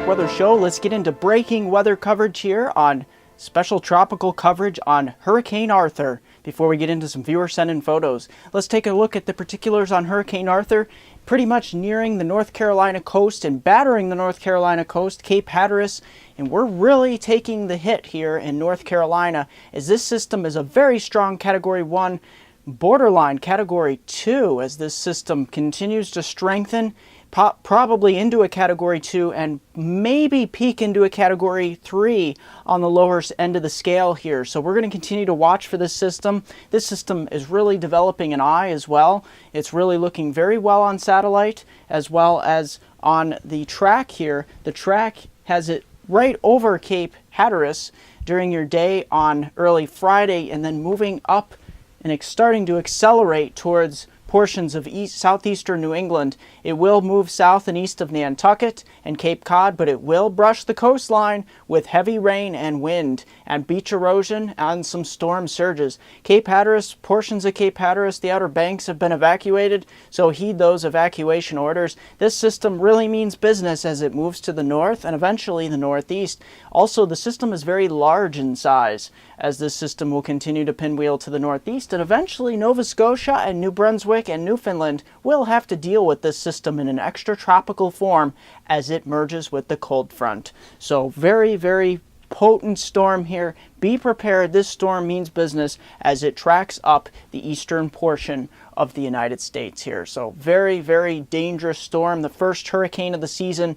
MeteoMark Weather Show. Let's get into breaking weather coverage here on special tropical coverage on Hurricane Arthur. Before we get into some viewer sent in photos, let's take a look at the particulars on Hurricane Arthur. Pretty much nearing the North Carolina coast and battering the North Carolina coast, Cape Hatteras, and we're really taking the hit here in North Carolina as this system is a very strong Category 1, borderline Category 2 as this system continues to strengthen, probably into a Category 2 and maybe peak into a Category 3 on the lower end of the scale here. So we're going to continue to watch for this system. This system is really developing an eye as well. It's really looking very well on satellite as well as on the track here. The track has it right over Cape Hatteras during your day on early Friday and then moving up and starting to accelerate towards portions of southeastern New England. It will move south and east of Nantucket and Cape Cod, but it will brush the coastline with heavy rain and wind and beach erosion and some storm surges. Cape Hatteras, portions of Cape Hatteras, the Outer Banks have been evacuated, so heed those evacuation orders. This system really means business as it moves to the north and eventually the northeast. Also, the system is very large in size as this system will continue to pinwheel to the northeast, and eventually Nova Scotia and New Brunswick and Newfoundland will have to deal with this system in an extratropical form as it merges with the cold front. So very, very potent storm here. Be prepared. This storm means business as it tracks up the eastern portion of the United States here. So very, very dangerous storm. The first hurricane of the season,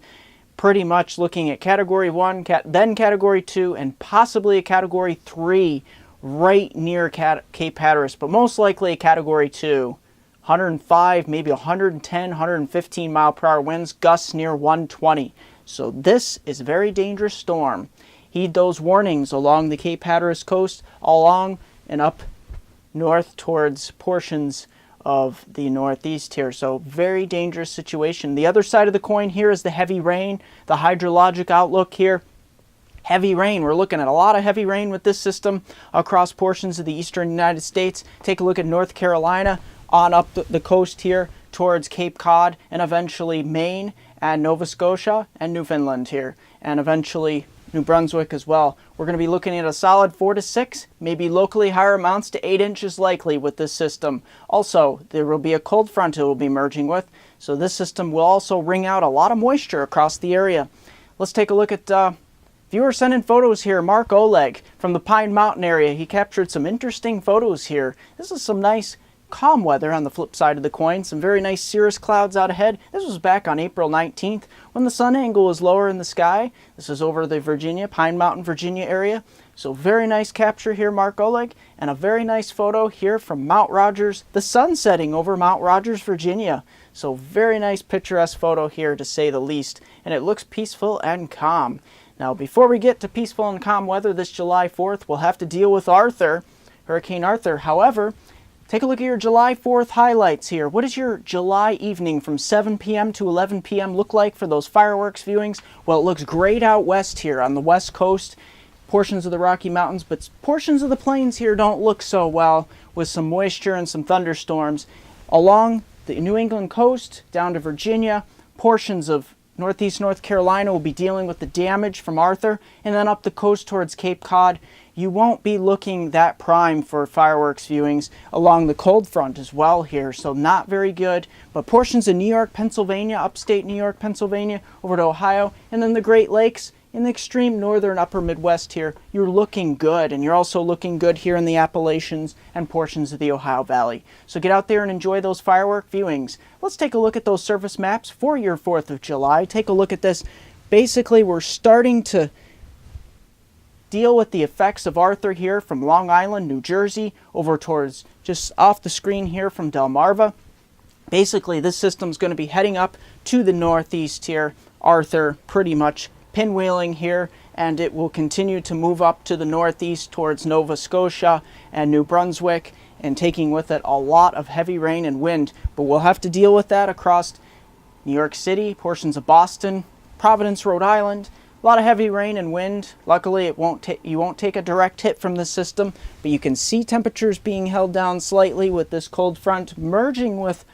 pretty much looking at Category 1, then Category 2, and possibly a Category 3 right near Cape Hatteras, but most likely a Category 2. 105, maybe 110, 115 mile per hour winds, gusts near 120. So this is a very dangerous storm. Heed those warnings along the Cape Hatteras coast, along and up north towards portions of the northeast here. So very dangerous situation. The other side of the coin here is the heavy rain, the hydrologic outlook here. Heavy rain. We're looking at a lot of heavy rain with this system across portions of the eastern United States. Take a look at North Carolina on up the coast here towards Cape Cod and eventually Maine and Nova Scotia and Newfoundland here and eventually New Brunswick as well. We're going to be looking at a solid 4 to 6, maybe locally higher amounts to 8 inches likely with this system. Also, there will be a cold front it will be merging with, so this system will also wring out a lot of moisture across the area. Let's take a look at viewer sent in photos here. Mark Oleg from the Pine Mountain area. He captured some interesting photos here. This is some nice calm weather on the flip side of the coin. Some very nice cirrus clouds out ahead. This was back on April 19th when the sun angle was lower in the sky. This is over the Pine Mountain, Virginia area. So very nice capture here, Mark Oleg, and a very nice photo here from Mount Rogers, the sun setting over Mount Rogers, Virginia. So very nice picturesque photo here to say the least, and it looks peaceful and calm. Now before we get to peaceful and calm weather this July 4th, we'll have to deal with Arthur, Hurricane Arthur. However, take a look at your July 4th highlights here. What does your July evening from 7 p.m. to 11 p.m. look like for those fireworks viewings? Well, it looks great out west here on the west coast, portions of the Rocky Mountains, but portions of the plains here don't look so well with some moisture and some thunderstorms. Along the New England coast, down to Virginia, portions of northeast North Carolina will be dealing with the damage from Arthur, and then up the coast towards Cape Cod, you won't be looking that prime for fireworks viewings along the cold front as well here, so not very good. But portions of New York, Pennsylvania, upstate New York, Pennsylvania, over to Ohio, and then the Great Lakes in the extreme northern upper Midwest here, you're looking good, and you're also looking good here in the Appalachians and portions of the Ohio Valley. So get out there and enjoy those firework viewings. Let's take a look at those surface maps for your 4th of July. Take a look at this. Basically, we're starting to deal with the effects of Arthur here from Long Island, New Jersey, over towards just off the screen here from Delmarva. Basically, this system's going to be heading up to the northeast here. Arthur pretty much pinwheeling here, and it will continue to move up to the northeast towards Nova Scotia and New Brunswick and taking with it a lot of heavy rain and wind. But we'll have to deal with that across New York City, portions of Boston, Providence, Rhode Island. A lot of heavy rain and wind. Luckily, you won't take a direct hit from this system, but you can see temperatures being held down slightly with this cold front merging with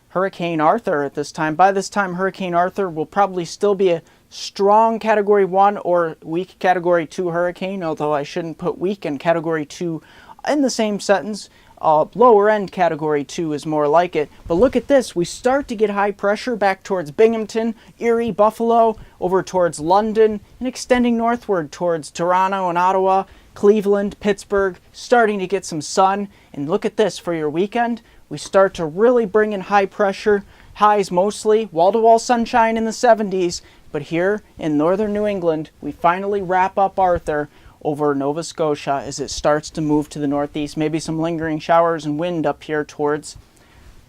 Hurricane Arthur at this time. By this time, Hurricane Arthur will probably still be a strong Category 1 or weak Category 2 hurricane, although I shouldn't put weak and Category 2 in the same sentence. Lower end Category 2 is more like it. But look at this. We start to get high pressure back towards Binghamton, Erie, Buffalo, over towards London, and extending northward towards Toronto and Ottawa, Cleveland, Pittsburgh, starting to get some sun. And look at this, for your weekend, we start to really bring in high pressure, highs mostly, wall-to-wall sunshine in the 70s. But here in northern New England, we finally wrap up Arthur over Nova Scotia as it starts to move to the northeast. Maybe some lingering showers and wind up here towards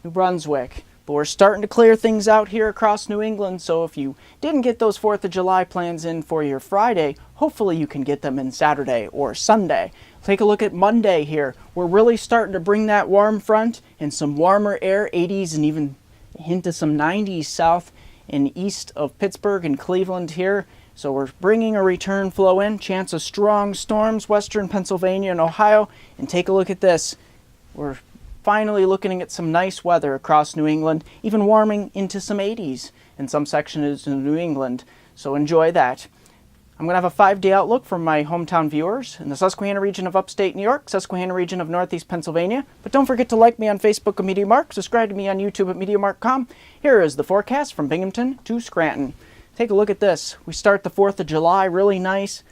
New Brunswick. But we're starting to clear things out here across New England, so if you didn't get those 4th of July plans in for your Friday, hopefully you can get them in Saturday or Sunday. Take a look at Monday here. We're really starting to bring that warm front and some warmer air, 80s and even a hint of some 90s south and east of Pittsburgh and Cleveland here. So we're bringing a return flow in, chance of strong storms, western Pennsylvania and Ohio. And take a look at this. We're finally looking at some nice weather across New England, even warming into some 80s in some sections of New England. So enjoy that. I'm going to have a 5-day outlook for my hometown viewers in the Susquehanna region of upstate New York, Susquehanna region of northeast Pennsylvania. But don't forget to like me on Facebook at MeteoMark, subscribe to me on YouTube at MeteoMark.com. Here is the forecast from Binghamton to Scranton. Take a look at this. We start the 4th of July really nice.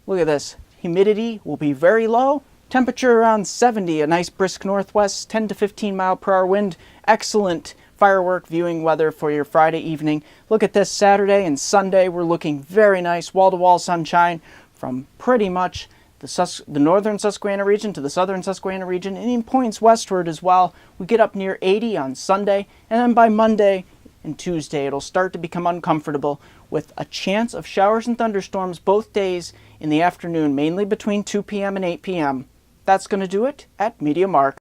Look at this. Humidity will be very low. Temperature around 70. A nice brisk northwest, 10 to 15 mile per hour wind. Excellent firework viewing weather for your Friday evening. Look at this Saturday and Sunday. We're looking very nice. Wall-to-wall sunshine from pretty much the northern Susquehanna region to the southern Susquehanna region, and in points westward as well. We get up near 80 on Sunday, and then by Monday and Tuesday it'll start to become uncomfortable with a chance of showers and thunderstorms both days in the afternoon, mainly between 2 p.m. and 8 p.m. That's going to do it at MeteoMark.